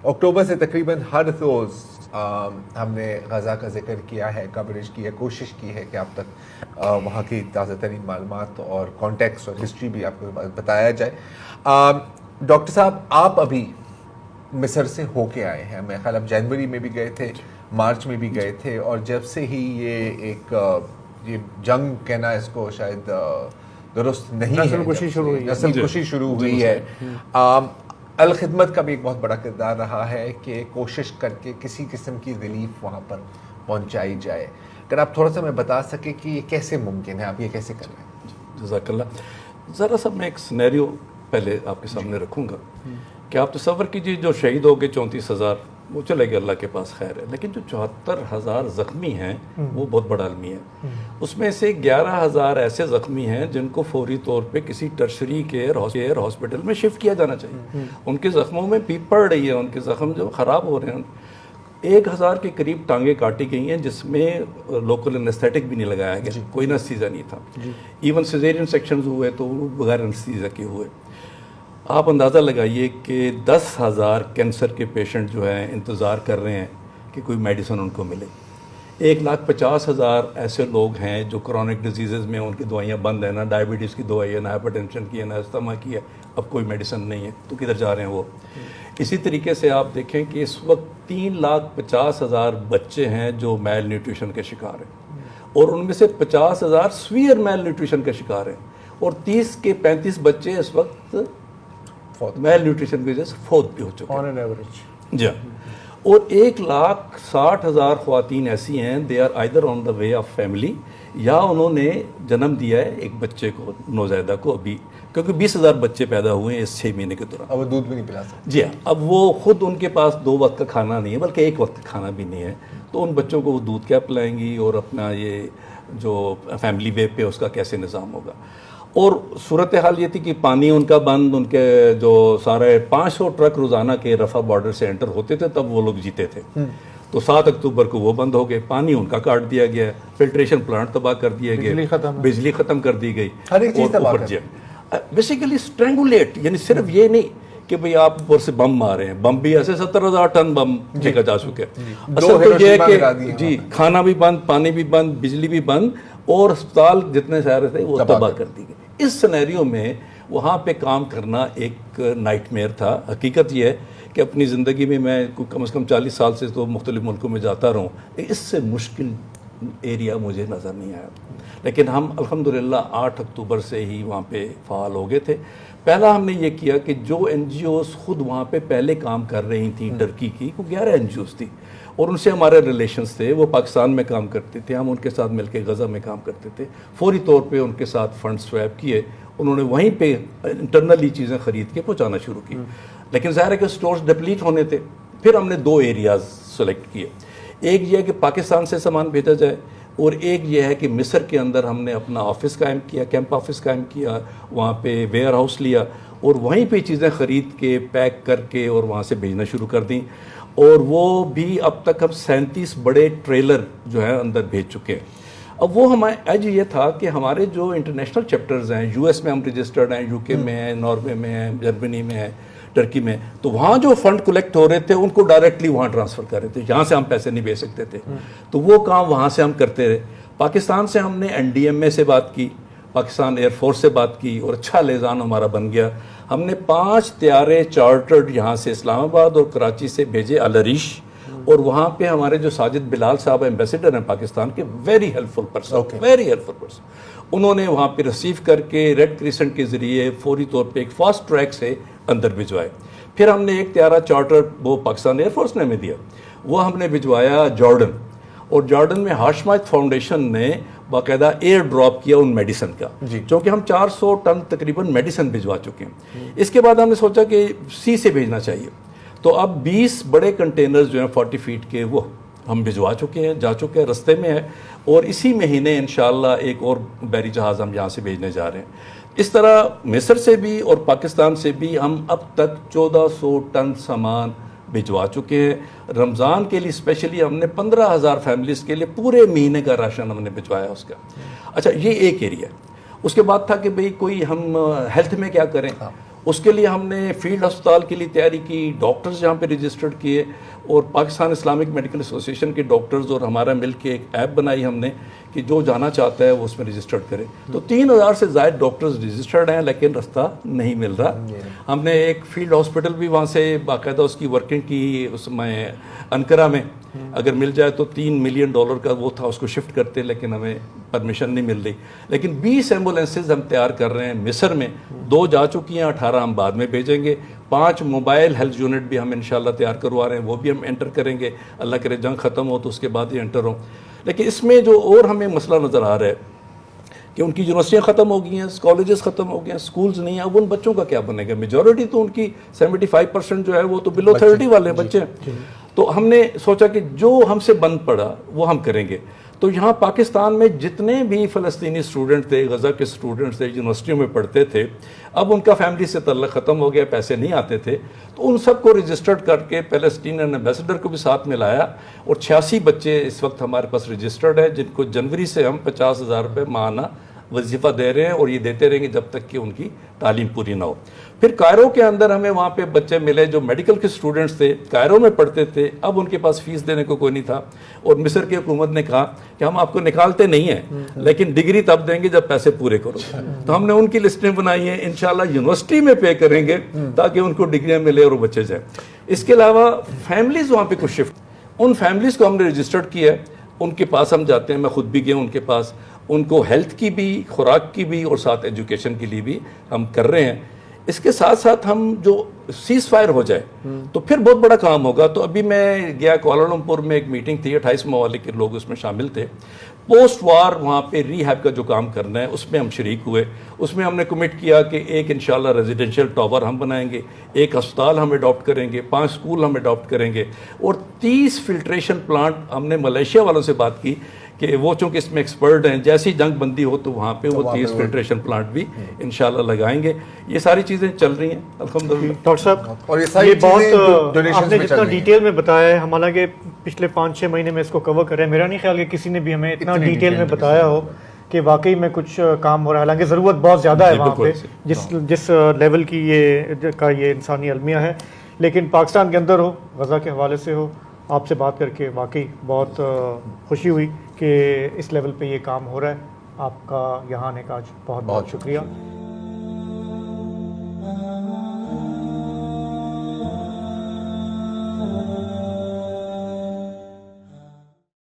اکتوبر سے تقریباً ہر روز ہم نے غزہ کا ذکر کیا ہے، کوریج کی ہے، کوشش کی ہے کہ اب تک وہاں کی تازہ ترین معلومات اور کانٹیکسٹ اور ہسٹری بھی آپ کو بتایا جائے. ڈاکٹر صاحب، آپ ابھی مصر سے ہو کے آئے ہیں، میرے خیال اب جنوری میں بھی گئے تھے، مارچ میں بھی گئے تھے، اور جب سے ہی یہ جنگ کہنا اس کو شاید درست نہیں ہے، نسل کشی شروع ہوئی ہے. الخدمت کا بھی ایک بہت بڑا کردار رہا ہے کہ کوشش کر کے کسی قسم کی ریلیف وہاں پر پہنچائی جائے. اگر آپ تھوڑا سا میں بتا سکیں کہ یہ کیسے ممکن ہے، آپ یہ کیسے کر رہے ہیں؟ جزاک اللہ. ذرا سا میں ایک سینیریو پہلے آپ کے سامنے رکھوں گا کہ آپ تصور کیجیے جو شہید ہو گئے 34,000 وہ چلے گئے، اللہ کے پاس خیر ہے، لیکن جو 74,000 زخمی ہیں وہ بہت بڑا المیہ ہے. اس میں سے 11,000 ایسے زخمی ہیں جن کو فوری طور پہ کسی ٹرشری کیئر ہاسپٹل میں شفٹ کیا جانا چاہیے. ان کے زخموں میں پیپ پڑ رہی ہے، ان کے زخم جو خراب ہو رہے ہیں. 1,000 کے قریب ٹانگیں کاٹی گئی ہیں جس میں لوکل انیستھیٹک بھی نہیں لگایا گیا، کوئی انستھیزیا نہیں تھا. ایون سیزیرین سیکشنز ہوئے تو وہ بغیر انستھیزیا کے ہوئے. آپ اندازہ لگائیے کہ 10,000 کینسر کے پیشنٹ جو ہیں انتظار کر رہے ہیں کہ کوئی میڈیسن ان کو ملے. 1,50,000 ایسے لوگ ہیں جو کرونک ڈیزیزز میں ان کی دوائیاں بند ہیں، نہ ڈائبٹیز کی دوائی ہے، نہ ہائپر ٹینشن کی ہے، نہ استما کی ہے، اب کوئی میڈیسن نہیں ہے تو کدھر جا رہے ہیں وہ. اسی طریقے سے آپ دیکھیں کہ اس وقت 3,50,000 بچے ہیں جو میل نیوٹریشن کے شکار ہیں، اور ان میں سے 50,000 سویئر میل نیوٹریشن کے شکار ہیں، اور 30 کے 35 بچے اس وقت میل نیوٹریشن کی وجہ سے فوت بھی ہو چکے ہیں جی. اور 1,60,000 خواتین ایسی ہیں they are either on the way of family, یا انہوں نے جنم دیا ہے ایک بچے کو، نوزائیدہ کو ابھی، کیونکہ 20,000 بچے پیدا ہوئے ہیں اس 6 مہینے کے دوران. اب وہ دودھ بھی نہیں پلا سکتے. جی ہاں، اب وہ خود ان کے پاس 2 وقت کا کھانا نہیں ہے بلکہ 1 وقت کا کھانا بھی نہیں ہے، تو ان بچوں کو وہ دودھ کیا پلائیں گی، اور اپنا یہ جو فیملی وے پہ اس کا کیسے نظام ہوگا. اور صورتحال یہ تھی کہ پانی ان کا بند، ان کے جو سارے 500 ٹرک روزانہ کے رفح بارڈر سے انٹر ہوتے تھے تب وہ لوگ جیتے تھے، تو 7 اکتوبر کو وہ بند ہو گئے. پانی ان کا کاٹ دیا گیا، فلٹریشن پلانٹ تباہ کر دیے گئے، بجلی ختم کر دی گئی، ہر ایک چیز تباہ کر دی. بیسیکلی اسٹرینگولیٹ، یعنی صرف یہ نہیں کہ بھئی آپ اوپر سے بم مارے ہیں، بم بھی ایسے 70,000 ٹن بم پھینکا جا چکے. اصل تو یہ ہے کہ جی کھانا بھی بند، پانی بھی بند، بجلی بھی بند، اور اسپتال جتنے سارے تھے وہ تباہ کر دی گئے. اس سینیریو میں وہاں پہ کام کرنا ایک نائٹ میئر تھا. حقیقت یہ ہے کہ اپنی زندگی میں میں کم از کم 40 سال سے تو مختلف ملکوں میں جاتا رہا ہوں، اس سے مشکل ایریا مجھے نظر نہیں آیا. لیکن ہم الحمدللہ 8 اکتوبر سے ہی وہاں پہ فعال ہو گئے تھے. پہلا ہم نے یہ کیا کہ جو این جی اوز خود وہاں پہ پہلے کام کر رہی تھیں ٹرکی کی، وہ 11 این جی اوز تھی، اور ان سے ہمارے ریلیشنز تھے، وہ پاکستان میں کام کرتے تھے، ہم ان کے ساتھ مل کے غزہ میں کام کرتے تھے. فوری طور پہ ان کے ساتھ فنڈ سویپ کیے، انہوں نے وہیں پہ انٹرنلی چیزیں خرید کے پہنچانا شروع کی. لیکن ظاہر ہے کہ سٹورز ڈپلیٹ ہونے تھے. پھر ہم نے 2 ایریاز سلیکٹ کیے. ایک یہ ہے کہ پاکستان سے سامان بھیجا جائے، اور ایک یہ ہے کہ مصر کے اندر ہم نے اپنا آفس قائم کیا، کیمپ آفس قائم کیا، وہاں پہ ویئر ہاؤس لیا، اور وہیں پہ چیزیں خرید کے پیک کر کے اور وہاں سے بھیجنا شروع کر دیں. اور وہ بھی اب تک ہم 37 بڑے ٹریلر جو ہیں اندر بھیج چکے ہیں. اب وہ ہمارا ایج یہ تھا کہ ہمارے جو انٹرنیشنل چیپٹرز ہیں، یو ایس میں ہم رجسٹرڈ ہیں، یو کے میں ہیں، ناروے میں ہیں، جرمنی میں ہیں، ٹرکی میں، تو وہاں جو فنڈ کلیکٹ ہو رہے تھے ان کو ڈائریکٹلی وہاں ٹرانسفر کر رہے تھے. یہاں سے ہم پیسے نہیں بھیج سکتے تھے، تو وہ کام وہاں سے ہم کرتے رہے. پاکستان سے ہم نے این ڈی ایم اے سے بات کی، پاکستان ایئر فورس سے بات کی، اور اچھا لیزان ہمارا بن گیا. ہم نے 5 طیارے چارٹرڈ یہاں سے اسلام آباد اور کراچی سے بھیجے العریش، اور وہاں پہ ہمارے جو ساجد بلال صاحب ایمبیسیڈر ہیں پاکستان کے، ویری ہیلپ فل پرسن، انہوں نے وہاں پہ ریسیو کر کے ریڈ کریسنٹ کے ذریعے فوری طور پہ ایک فاسٹ ٹریک سے اندر بھجوائے. پھر ہم نے ایک طیارہ چارٹر وہ پاکستان ایئر فورس نے ہمیں دیا، وہ ہم نے بھجوایا جارڈن، اور جارڈن میں ہاشمائت فاؤنڈیشن نے باقاعدہ ایئر ڈراپ کیا ان میڈیسن کا، چونکہ ہم 400 ٹن تقریباً میڈیسن بھجوا چکے ہیں. اس کے بعد ہم نے سوچا کہ سی سے بھیجنا چاہیے، تو اب 20 بڑے کنٹینرز جو ہیں 40 فیٹ کے وہ ہم بھجوا چکے ہیں، جا چکے ہیں، رستے میں ہے، اور اسی مہینے انشاءاللہ ایک اور بحری جہاز ہم یہاں سے بھیجنے جا رہے ہیں. اس طرح مصر سے بھی اور پاکستان سے بھی ہم اب تک 1400 ٹن سامان بھجوا چکے ہیں. رمضان کے لیے اسپیشلی ہم نے 15,000 فیملیز کے لیے پورے مہینے کا راشن ہم نے بھجوایا اس کا. اچھا، یہ ایک ایریا. اس کے بعد تھا کہ بھئی کوئی ہم ہیلتھ میں کیا کریں. اس کے لیے ہم نے فیلڈ ہسپتال کے لیے تیاری کی، ڈاکٹرز یہاں پہ رجسٹرڈ کیے، اور پاکستان اسلامک میڈیکل ایسوسیشن کے ڈاکٹرز اور ہمارا مل کے ایک ایپ بنائی ہم نے کہ جو جانا چاہتا ہے وہ اس میں رجسٹرڈ کرے. تو 3000 سے زائد ڈاکٹرز رجسٹرڈ ہیں، لیکن رستہ نہیں مل رہا. ہم نے ایک فیلڈ ہاسپٹل بھی وہاں سے باقاعدہ اس کی ورکنگ کی، اس میں انقرہ میں اگر مل جائے تو $3 ملین کا وہ تھا، اس کو شفٹ کرتے، لیکن ہمیں پرمیشن نہیں مل رہی. لیکن 20 ایمبولینسز ہم تیار کر رہے ہیں مصر میں، 2 جا چکی ہیں، 18 ہم بعد میں بھیجیں گے. 5 موبائل ہیلتھ یونٹ بھی ہم انشاءاللہ تیار کروا رہے ہیں، وہ بھی ہم انٹر کریں گے. اللہ کرے جنگ ختم ہو تو اس کے بعد ہی انٹر ہوں. لیکن اس میں جو اور ہمیں مسئلہ نظر آ رہا ہے کہ ان کی یونیورسٹیاں ختم ہو گئی ہیں، کالجز ختم ہو گئے ہیں، سکولز نہیں ہیں. اب ان بچوں کا کیا بنے گا؟ میجورٹی تو ان کی 75% جو ہے وہ تو بلو 30 والے بچے ہیں. تو ہم نے سوچا کہ جو ہم سے بند پڑا وہ ہم کریں گے. تو یہاں پاکستان میں جتنے بھی فلسطینی اسٹوڈنٹ تھے، غزہ کے اسٹوڈنٹس تھے، یونیورسٹیوں میں پڑھتے تھے، اب ان کا فیملی سے تعلق ختم ہو گیا، پیسے نہیں آتے تھے، تو ان سب کو رجسٹرڈ کر کے پیلسٹینین ایمبیسڈر کو بھی ساتھ میں لایا. اور 86 بچے اس وقت ہمارے پاس رجسٹرڈ ہیں، جن کو جنوری سے ہم 50,000 روپے ماہانہ وظیفہ دے رہے ہیں، اور یہ دیتے رہیں گے جب تک کہ ان کی تعلیم پوری نہ ہو. پھر کائرو کے اندر ہمیں وہاں پہ بچے ملے جو میڈیکل کے اسٹوڈنٹس تھے، کائرو میں پڑھتے تھے، اب ان کے پاس فیس دینے کو کوئی نہیں تھا. اور مصر کی حکومت نے کہا کہ ہم آپ کو نکالتے نہیں ہیں، لیکن ڈگری تب دیں گے جب پیسے پورے کرو. تو ہم نے ان کی لسٹیں بنائی ہیں، انشاءاللہ یونیورسٹی میں پے کریں گے تاکہ ان کو ڈگریاں ملے اور وہ بچے جائیں. اس کے علاوہ فیملیز وہاں پہ کچھ شفٹ، ان فیملیز کو ہم نے رجسٹرڈ کیا ہے، ان کے پاس ہم جاتے ہیں. میں خود بھی گیا ان کے پاس، ان کو ہیلتھ کی بھی، خوراک کی بھی، اور ساتھ ایجوکیشن کے لیے بھی ہم کر رہے ہیں. اس کے ساتھ ساتھ ہم جو سیز فائر ہو جائے تو پھر بہت بڑا کام ہوگا. تو ابھی میں گیا کوالالمپور میں، ایک میٹنگ تھی، 28 ممالک کے لوگ اس میں شامل تھے. پوسٹ وار وہاں پہ ری ہیب کا جو کام کرنا ہے اس میں ہم شریک ہوئے. اس میں ہم نے کمٹ کیا کہ ایک انشاءاللہ ریزیڈینشیل ٹاور ہم بنائیں گے، ایک ہسپتال ہم اڈاپٹ کریں گے، 5 اسکول ہم اڈاپٹ کریں گے، اور 30 فلٹریشن پلانٹ. ہم نے ملیشیا والوں سے بات کی کہ وہ چونکہ اس میں ایکسپرٹ ہیں، جیسی جنگ بندی ہو تو وہاں پہ وہ 30 فلٹریشن پلانٹ بھی انشاءاللہ لگائیں گے. یہ ساری چیزیں چل رہی ہیں الحمدللہ. ڈاکٹر صاحب، اور یہ بہت آپ نے جتنا ڈیٹیل میں بتایا ہے، ہم حالانکہ پچھلے 5-6 مہینے میں اس کو کور کر رہے ہیں، میرا نہیں خیال کہ کسی نے بھی ہمیں اتنا ڈیٹیل میں بتایا ہو کہ واقعی میں کچھ کام ہو رہا ہے. حالانکہ ضرورت بہت زیادہ ہے وہاں پہ، جس لیول کی یہ انسانی المیہ ہے. لیکن پاکستان کے اندر ہو، غزہ کے حوالے سے ہو، آپ سے بات کر کے واقعی بہت خوشی ہوئی کہ اس لیول پہ یہ کام ہو رہا ہے. آپ کا یہاں آنے کا آج بہت بہت شکریہ.